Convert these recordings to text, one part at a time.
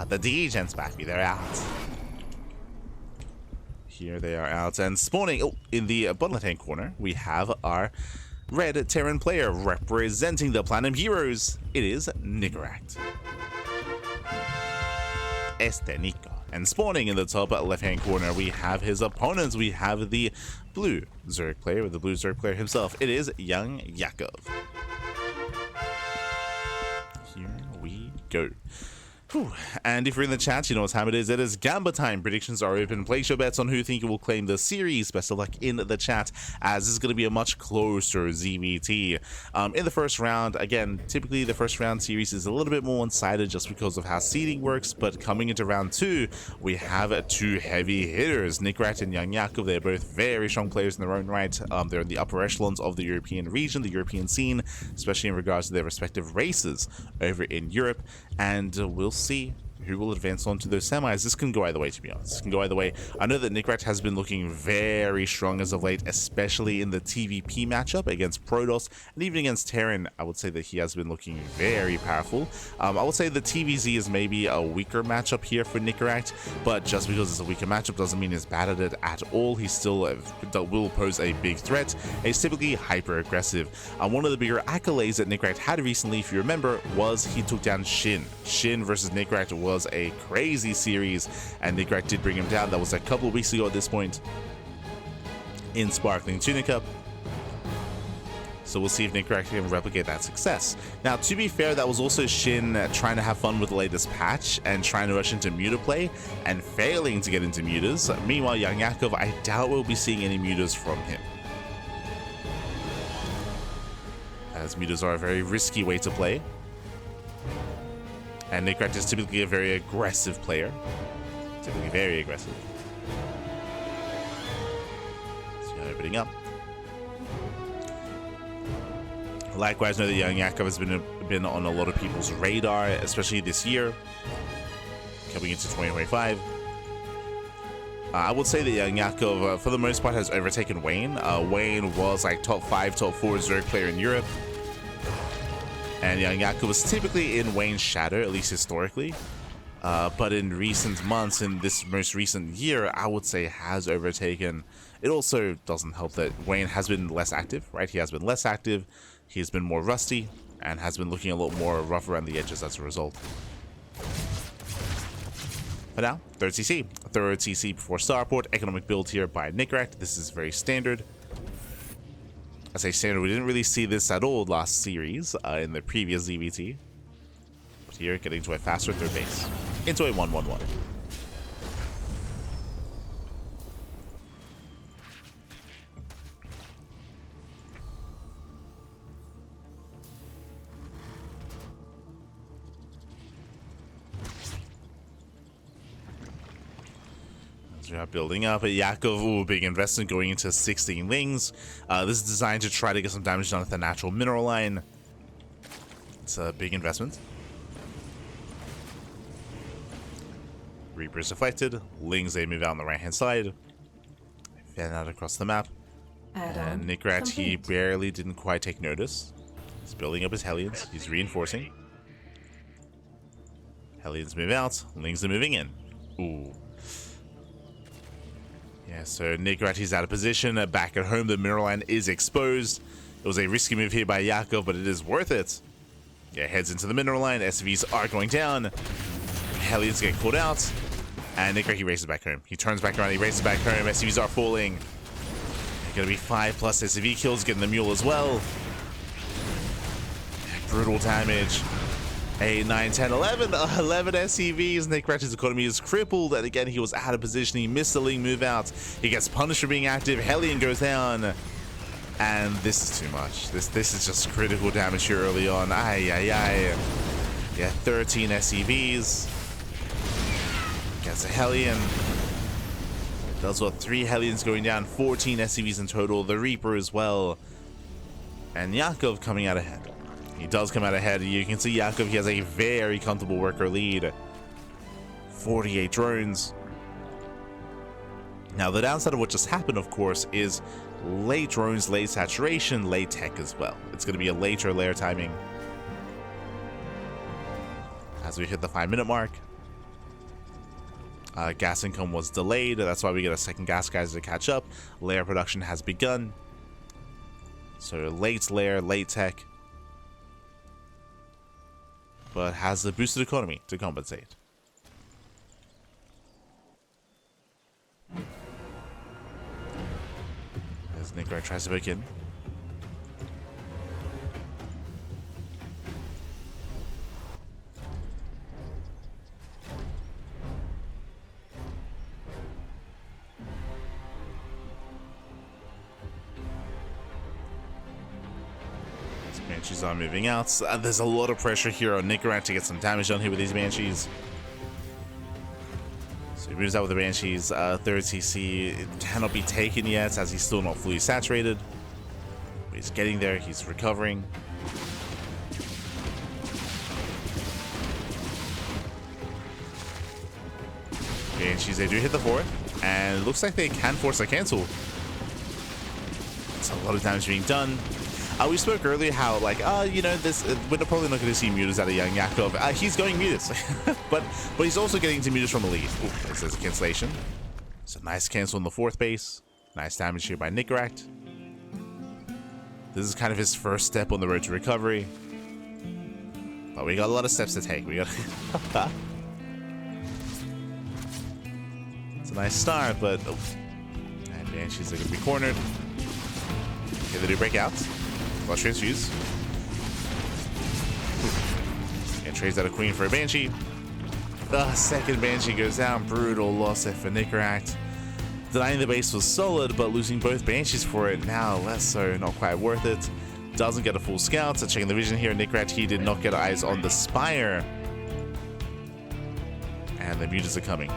the D-Gents back. They're out. Here they are out and spawning. In the bottom left-hand corner, we have our red Terran player representing the Platinum Heroes. It is Nicoract. Nico. And spawning in the top left-hand corner, we have his opponents. We have the blue Zerg player, with the blue Zerg player himself. It is YoungYakov. Here we go. Whew. And if you're in the chat, you know what time it is. It is Gamba time. Predictions are open. Place your bets on who you think will claim the series. Best of luck in the chat, as this is going to be a much closer ZvT. In the first round, again, typically the first round series is a little bit more one-sided just because of how seeding works, but coming into round 2, we have two heavy hitters, Nicoract and YoungYakov. They're both very strong players in their own right. They're in the upper echelons of the European region, the European scene, especially in regards to their respective races over in Europe, and we'll see who will advance on to those semis. This can go either way, to be honest. This can go either way. I know that Nicoract has been looking very strong as of late, especially in the TVP matchup against Protoss, and even against Terran. I would say that he has been looking very powerful. I would say the TVZ is maybe a weaker matchup here for Nicoract, but just because it's a weaker matchup doesn't mean he's bad at it at all. He still will pose a big threat. He's typically hyper aggressive. One of the bigger accolades that Nicoract had recently, if you remember, was he took down Shin. Shin versus Nicoract was a crazy series, and Nicoract did bring him down. That was a couple of weeks ago at this point in Sparkling Tunica. So we'll see if Nicoract can replicate that success. Now, to be fair, that was also Shin trying to have fun with the latest patch and trying to rush into muta play and failing to get into mutas. Meanwhile, YoungYakov, I doubt we'll be seeing any mutas from him, as mutas are a very risky way to play. And Nicoract is typically a very aggressive player. Typically very aggressive. So opening up. Likewise, know that YoungYakov has been on a lot of people's radar, especially this year, coming into 2025. I would say that YoungYakov, for the most part, has overtaken Wayne. Wayne was like top 5, top 4 Zerg player in Europe. And YoungYakov was typically in Wayne's shadow, at least historically. But in recent months, in this most recent year, I would say has overtaken. It also doesn't help that Wayne has been less active, right? He has been less active, he's been more rusty, and has been looking a lot more rough around the edges as a result. For now, third CC. Third CC before Starport. Economic build here by Nicoract. This is very standard. I say standard, we didn't really see this at all last series in the previous ZvT. But here, getting to a faster third base. Into a 1-1-1. We are building up. Yakov, big investment going into 16 wings. This is designed to try to get some damage done with the natural mineral line. It's a big investment. Reapers deflected. Lings, they move out on the right hand side. Fan out across the map. And Nicoract, he barely didn't quite take notice. He's building up his Hellions. He's reinforcing. Hellions move out. Lings are moving in. Ooh. Yeah, so Nicoract, he's out of position. Back at home, the mineral line is exposed. It was a risky move here by Yakov, but it is worth it. Yeah, heads into the mineral line. SCVs are going down. Hellions get caught out. And Nicoract, he races back home. He turns back around, he races back home. SCVs are falling. Gonna be 5+ SCV kills, getting the mule as well. Brutal damage. 8, 9, 10, 11 SCVs. Nicoract's economy is crippled, and again, he was out of position. He missed the Ling move out. He gets punished for being active. Hellion goes down, and this is too much. This is just critical damage here early on. Ay, ay, ay. Yeah, 13 SCVs. Gets a Hellion. Does what? 3 Hellions going down, 14 SCVs in total. The Reaper as well. And Yakov coming out ahead. He does come out ahead. You can see Yakov, he has a very comfortable worker lead. 48 drones. Now, the downside of what just happened, of course, is late drones, late saturation, late tech as well. It's going to be a later layer timing. As we hit the 5-minute mark. Gas income was delayed. That's why we get a second gas geyser to catch up. Layer production has begun. So late layer, late tech. But has the boosted economy to compensate. As Nicoract tries to break in. Banshees are moving out. There's a lot of pressure here on Nicoract to get some damage done here with these Banshees. So he moves out with the Banshees. Third CC it cannot be taken yet as he's still not fully saturated. But he's getting there. He's recovering. Banshees, they do hit the fourth. And it looks like they can force a cancel. It's a lot of damage being done. We spoke earlier how, like, you know, this we're probably not going to see mutas out of YoungYakov. He's going mutas, but he's also getting to mutas from Elite. Ooh, this is a cancellation. It's a nice cancel on the fourth base. Nice damage here by Nicoract. This is kind of his first step on the road to recovery. But we got a lot of steps to take. We got. It's a nice start, but oh. And Banshees are going to be cornered. Okay, they do break out. Flush transfuse. And trades out a queen for a Banshee. The second Banshee goes down. Brutal loss there for Nicoract. Denying the base was solid, but losing both Banshees for it now less so. Not quite worth it. Doesn't get a full scout. So checking the vision here, Nicoract, he did not get eyes on the Spire. And the mutas are coming.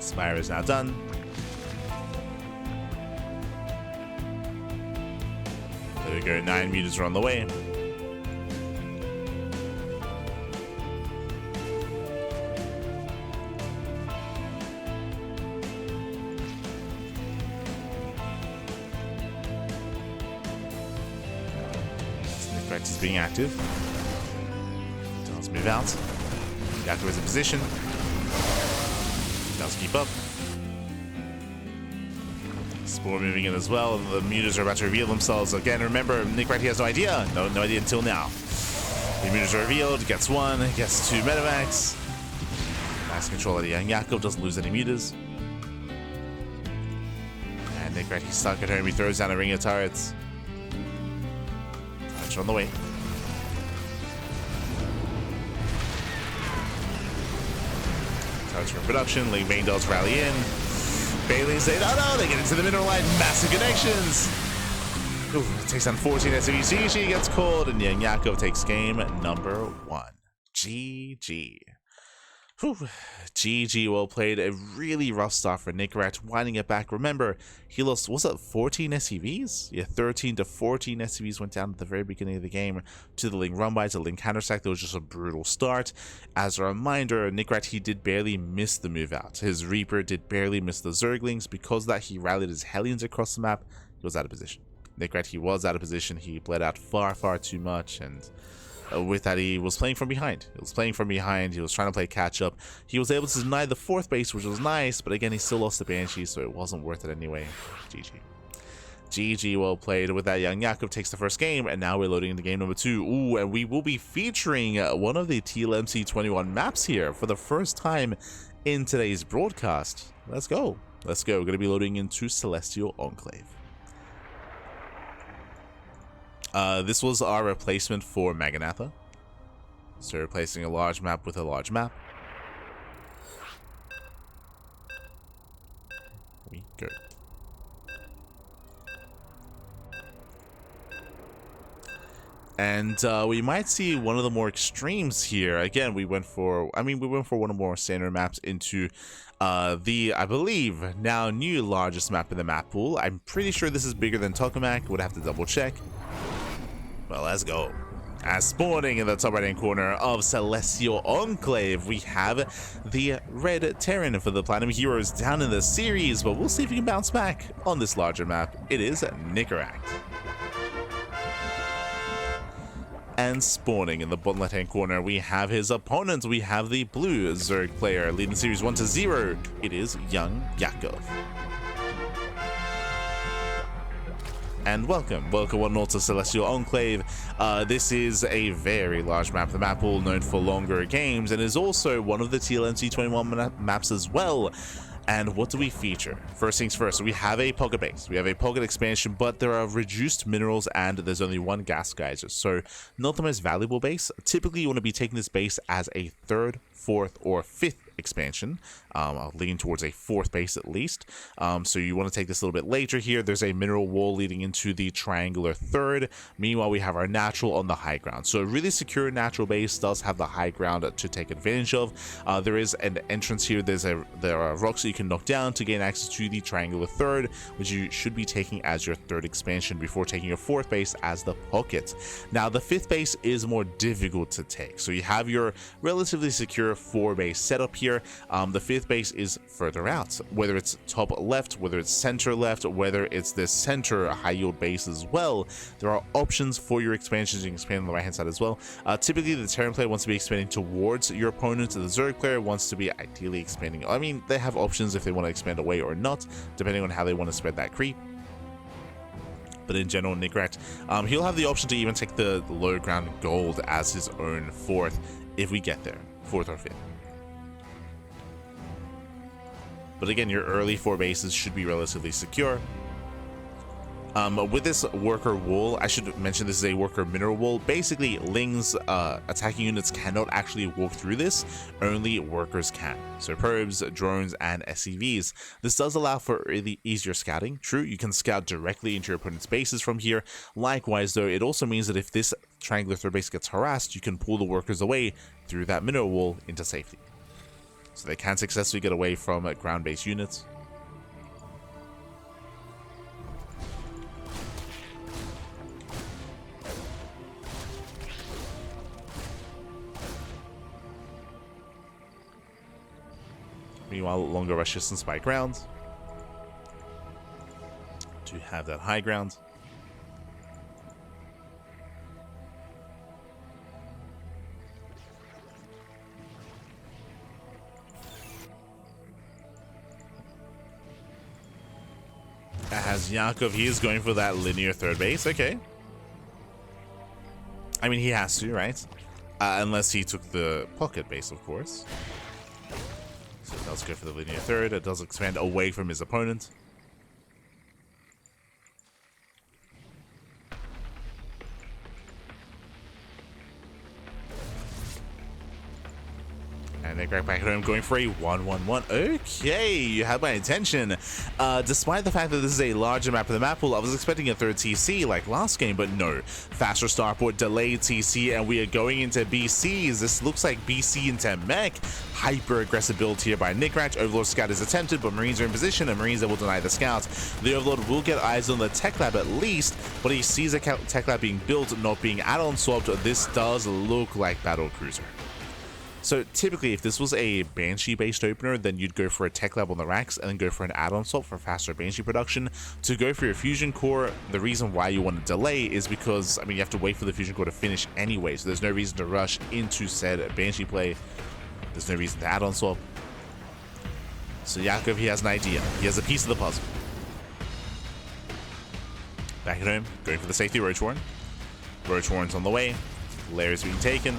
Spire is now done. There we go, 9 mutas are on the way. Nicoract is being active. Does move out. Yakov is in position. Does keep up. Spore moving in as well. The mutas are about to reveal themselves. Again, remember, Nicoract has no idea. No idea until now. The mutas are revealed. Gets one. Gets 2 metamax. Nice control of the YoungYakov. Doesn't lose any mutas. And Nicoract, he's stuck at home. He throws down a ring of turrets. Touch on the way. Turrets for production. Ling Bane does rally in. Bailey say, no, they get into the middle line. Massive connections. Ooh, takes down 14 SVT. She gets called, and YoungYakov takes game number 1. GG. Whew. GG, well played. A really rough start for Nicoract, winding it back. Remember, he lost, was it 14 SCVs? Yeah, 13 to 14 SCVs went down at the very beginning of the game to the Ling run-by, to Ling counter-sack. That was just a brutal start. As a reminder, Nicoract, he did barely miss the move out. His Reaper did barely miss the Zerglings. Because of that, he rallied his Hellions across the map. He was out of position. Nicoract, he was out of position. He bled out far, far too much, and with that, he was playing from behind. He was playing from behind. He was trying to play catch-up. He was able to deny the fourth base, which was nice, but again, he still lost the Banshee, so it wasn't worth it anyway. GG. GG, well played. With that, YoungYakov takes the first game, and now we're loading into game number 2. Ooh, and we will be featuring one of the TLMC21 maps here for the first time in today's broadcast. Let's go. Let's go. We're going to be loading into Celestial Enclave. This was our replacement for Maganatha. So replacing a large map with a large map. We go. And we might see one of the more extremes here. Again, we went for one of the more standard maps into the, I believe, now new largest map in the map pool. I'm pretty sure this is bigger than Tokamak. Would have to double check. Well, let's go. As spawning in the top right-hand corner of Celestial Enclave, we have the Red Terran for the Platinum Heroes down in the series, but we'll see if we can bounce back on this larger map. It is Nicoract. And spawning in the bottom left-hand corner, we have his opponent. We have the blue Zerg player leading the series 1-0. It is YoungYakov. And welcome one all to Celestial Enclave. This is a very large map, the map pool known for longer games, and is also one of the TLMC 21 maps as well. And what do we feature? First things first, we have a pocket base, we have a pocket expansion, but there are reduced minerals and there's only one gas geyser, so not the most valuable base. Typically you want to be taking this base as a third, fourth, or fifth expansion. I'll lean towards a fourth base at least. So you want to take this a little bit later here. There's a mineral wall leading into the triangular third. Meanwhile, we have our natural on the high ground. So a really secure natural base does have the high ground to take advantage of. There is an entrance here. There are rocks that you can knock down to gain access to the triangular third, which you should be taking as your third expansion before taking your fourth base as the pocket. Now, the fifth base is more difficult to take. So you have your relatively secure four base setup here. The fifth base is further out, whether it's top left, whether it's center left, whether it's this center high yield base as well. There are options for your expansions. You can expand on the right hand side as well. Typically the Terran player wants to be expanding towards your opponent. The Zerg player wants to be ideally expanding. I mean, they have options if they want to expand away or not, depending on how they want to spread that creep. But in general, Nicoract, he'll have the option to even take the low ground gold as his own fourth if we get there, fourth or fifth. But again, your early four bases should be relatively secure. With this worker wall, I should mention this is a worker mineral wall. Basically, Ling's attacking units cannot actually walk through this. Only workers can. So probes, drones, and SCVs. This does allow for really easier scouting. True, you can scout directly into your opponent's bases from here. Likewise, though, it also means that if this triangular third base gets harassed, you can pull the workers away through that mineral wall into safety. So they can successfully get away from ground-based units. Meanwhile, longer rushes and spike rounds to have that high ground. As Yakov, he is going for that linear third base. Okay. I mean, he has to, right? Unless he took the pocket base, of course. So it does go for the linear third. It does expand away from his opponent. And they're back at home going for a 1-1-1. Okay, you have my attention. Despite the fact that this is a larger map of the map pool, I was expecting a third TC like last game, but no. Faster starport, delayed TC, and we are going into BCs. This looks like BC into mech. Hyper aggressive build here by Nicoract. Overlord scout is attempted, but Marines are in position, and Marines will deny the scout. The Overlord will get eyes on the tech lab at least, but he sees a tech lab being built, not being add-on swapped. This does look like battle cruiser. So typically, if this was a Banshee-based opener, then you'd go for a tech lab on the racks and then go for an add-on swap for faster Banshee production. To go for your fusion core, the reason why you want to delay is because, I mean, you have to wait for the fusion core to finish anyway, so there's no reason to rush into said Banshee play. There's no reason to add-on swap. So Yakov, he has an idea. He has a piece of the puzzle. Back at home, going for the safety Roach Warren. Roach Warren's on the way. Layers being taken.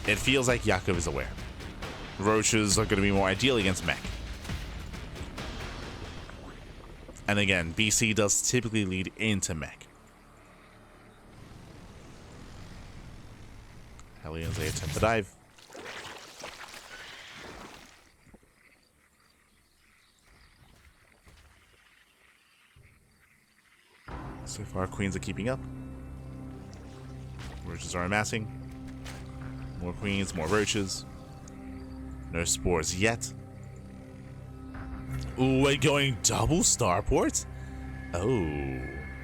It feels like Yakov is aware. Roaches are going to be more ideal against mech. And again, BC does typically lead into mech. Hellions, they attempt to dive. So far, Queens are keeping up. Roaches are amassing. More Queens, more Roaches. No spores yet. Ooh, we're going double starport? Oh,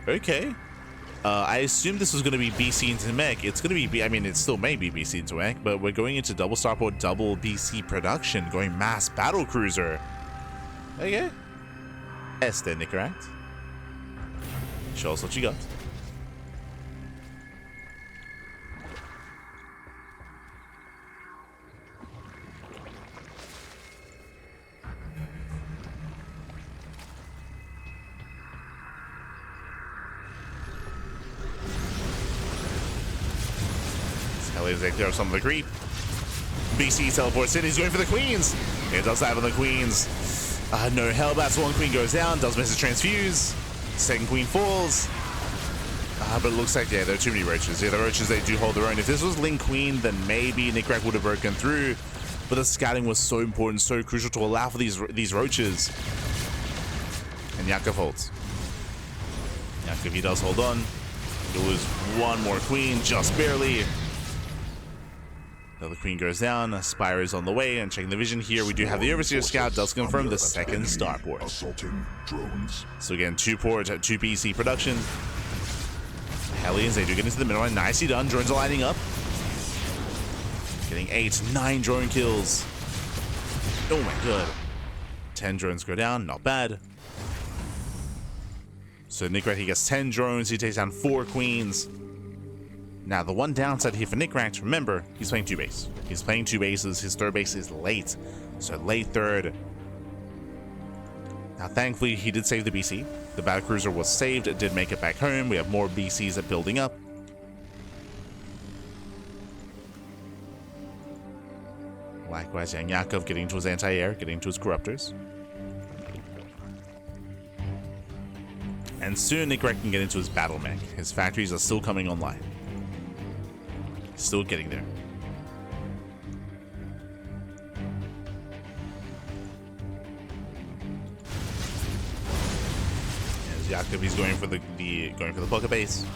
okay. I assumed this was going to be BC into mech. It's going to be, I mean, it still may be BC into mech, but we're going into double starport, double BC production, going mass battle cruiser. Okay. Este Nicoract. Show us what you got. Hellions, they clear up some of the creep. BC teleports in, he's going for the queens. It does have on the queens. No Hellbats, one queen goes down, does miss a transfuse. Second queen falls. But it looks like, yeah, there are too many roaches. Yeah, the roaches, they do hold their own. If this was Link Queen, then maybe Nicoract would have broken through. But the scouting was so important, so crucial to allow for these roaches. And Yakov holds. Yakov, he does hold on. It was one more queen, just barely. The other queen goes down. Spyro is on the way, and checking the vision here, we do have the Overseer Scout does confirm the second starport. So again, 2 port, 2 PC production. Hellions, they do get into the middle, and nicely done. Drones are lining up. Getting 8, 9 drone kills. Oh my god. 10 drones go down, not bad. So Nicoract, he gets 10 drones, he takes down 4 queens. Now, the one downside here for Nicoract, remember, he's playing 2 base. He's playing 2 bases. His 3rd base is late. So late 3rd. Now, thankfully, he did save the BC. The Battlecruiser was saved. It did make it back home. We have more BCs at building up. Likewise, YoungYakov getting to his anti-air, getting to his corruptors. And soon, Nicoract can get into his battle mech. His factories are still coming online. Still getting there. As Yakov, he's going for the pocket base.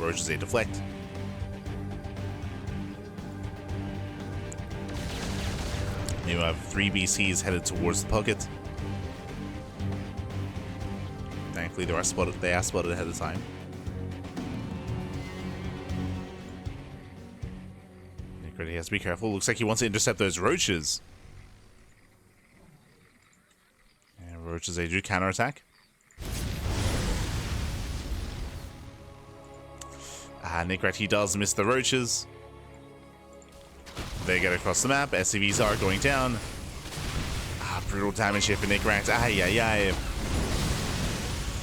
Roaches, they deflect. You have 3 BCs headed towards the pocket. Thankfully, they are spotted ahead of time. He has to be careful. Looks like he wants to intercept those roaches. And roaches, they do counterattack. Nicoract, he does miss the roaches. They get across the map. SCVs are going down. Brutal damage here for Nicoract.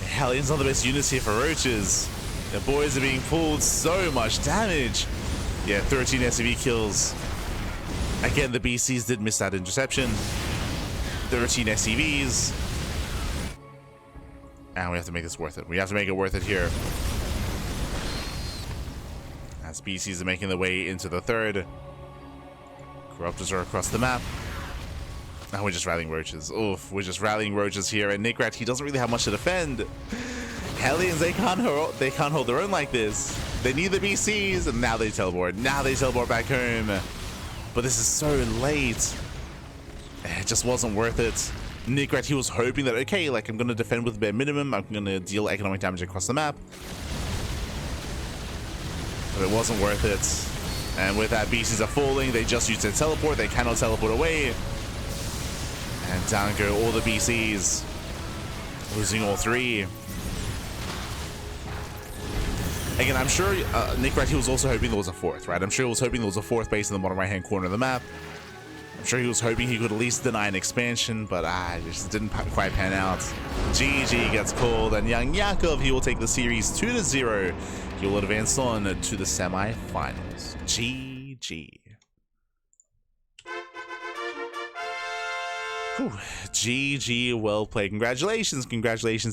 Hellions are the best units here for roaches. The boys are being pulled so much damage. Yeah, 13 SCV kills. Again, the BCs did miss that interception. 13 SCVs. And we have to make this worth it. We have to make it worth it here. As BCs are making their way into the 3rd. Corruptors are across the map. Now we're just rallying roaches. Oof, we're just rallying roaches here. And Nicoract, he doesn't really have much to defend. Hellions, they can't hold their own like this. They need the BCs, and now they teleport. Now they teleport back home. But this is so late. It just wasn't worth it. Nicoract, he was hoping that, okay, like, I'm going to defend with the bare minimum. I'm going to deal economic damage across the map. But it wasn't worth it. And with that, BCs are falling. They just used their teleport. They cannot teleport away. And down go all the BCs. Losing all 3. Again, I'm sure Nicoract, he was also hoping there was a 4th, right? I'm sure he was hoping there was a 4th base in the bottom right-hand corner of the map. I'm sure he was hoping he could at least deny an expansion, but it just didn't quite pan out. GG gets called, and YoungYakov, he will take the series 2-0. He will advance on to the semi-finals. GG. Whew. GG, well played. Congratulations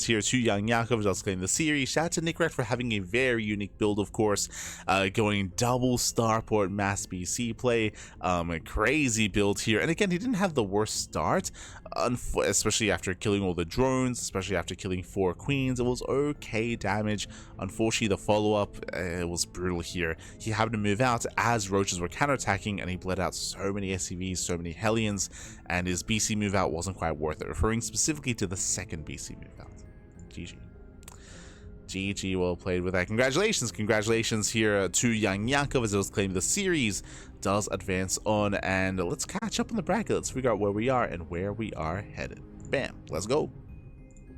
here to YoungYakov, just claiming the series. Shout out to Nicoract for having a very unique build, of course, going double starport mass BC play. A crazy build here, and again, he didn't have the worst start, especially after killing all the drones, especially after killing 4 queens. It was okay damage. Unfortunately, the follow-up, it was brutal here. He happened to move out as roaches were counterattacking, and he bled out so many SCVs, so many Hellions, and his BC move out wasn't quite worth it, referring specifically to the 2nd BC move out. GG. GG, well played with that. Congratulations here to YoungYakov, as it was claiming the series does advance on, and let's catch up on the bracket. Let's figure out where we are and where we are headed. Bam, let's go.